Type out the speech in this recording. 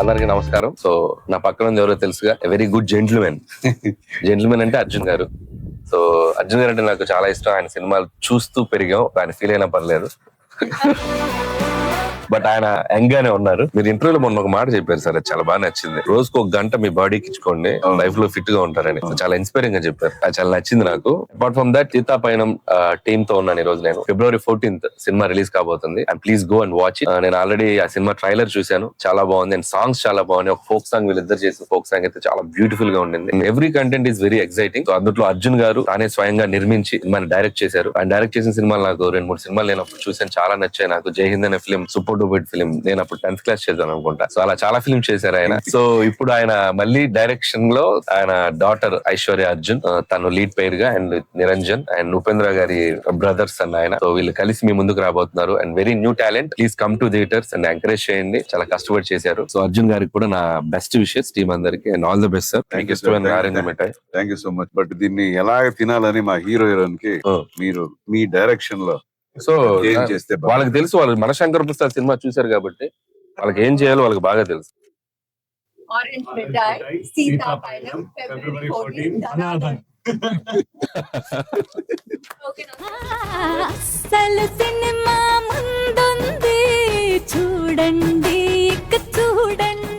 అందరికి నమస్కారం. సో నా పక్కన ఉంది ఎవరో తెలుసుగా, వెరీ గుడ్ జెంట్మెన్. జెంట్మెన్ అంటే అర్జున్ గారు. సో అర్జున్ గారు అంటే నాకు చాలా ఇష్టం. ఆయన సినిమాలు చూస్తూ పెరిగాం, ఆయన ఫీల్ అయినా పర్లేదు. బట్ ఆయన యంగ్ గానే ఉన్నారు. మీరు ఇంటర్వ్యూలో మొన్న ఒక మాట చెప్పారు సార్, అది చాలా బాగా నచ్చింది. రోజుకు ఒక గంట మీ బాడీకి ఇచ్చుకోండి, లైఫ్ లో ఫిట్ గా ఉంటారని. చాలా ఇన్స్పైరింగ్ గా చెప్పారు, అది చాలా నచ్చింది నాకు. అపార్ట్ ఫ్రమ్ దట్, సీతా పయనం టీమ్ తో ఉన్నాను ఈ రోజు. నేను February 14th సినిమా రిలీజ్ కాబోతుంది, and please go and watch it. నేను ఆల్రెడీ ఆ సినిమా ట్రైలర్ చూశాను, చాలా బాగుంది. అండ్ సాంగ్స్ చాలా బాగున్నాయి. ఒక ఫోక్ సాంగ్ వీళ్ళిద్దరు చేసిన ఫోక్ సాంగ్ అయితే చాలా బ్యూటిఫుల్ గా ఉండింది. Every content is very exciting. So అందులో అర్జున్ గారు తానే స్వయంగా నిర్మించి మన డైరెక్ట్ చేశారు. ఆయన డైరెక్ట్ చేసిన సినిమాలు నాకు 2-3 సినిమాలు నేను అప్పుడు చూసాను, చాలా నచ్చాయి నాకు. జై హింద్ అనే ఫిలిం సూపర్ డూపర్ ఫిలిం, నేను అప్పుడు 10th క్లాస్ చేద్దాం అనుకుంటా. సో అలా చాలా ఫిల్మ్ చేశారు ఆయన. సో ఇప్పుడు ఆయన మళ్ళీ డైరెక్షన్ లో ఆయన డాటర్ ఐశ్వర్య అర్జున్, తను లీడ్ పేర్ గా, అండ్ నిరంజన్ అండ్ ఉపేంద్ర గారి బ్రదర్స్ అన్న ఆయన. సో వీళ్ళు కలిసి మీ ముందుకు రాబోతున్నారు. And very new talent. Please come to theatres and encourage చేయండి. చాలా కష్టపడి చేశారు. సో అర్జున్ గారికి కూడా నా బెస్ట్ విషెస్, టీమ్ అందరికి, and all the best sir. Thank you so much. But దీన్ని ఎలాగ తినాలని మా హీరోయిన్ కి మీరు మీ డైరెక్షన్ లో సో ఏం చేస్తే వాళ్ళకి తెలుసు, వాళ్ళు మనశంకర్ ప్రసాద్ సినిమా చూశారు కాబట్టి వాళ్ళకి ఏం చేయాలో వాళ్ళకి బాగా తెలుసు. Orange Midnight, Sita Pailam, February 14th. అస్సలు సినిమా ముందుంది చూడండి, ఇక చూడండి.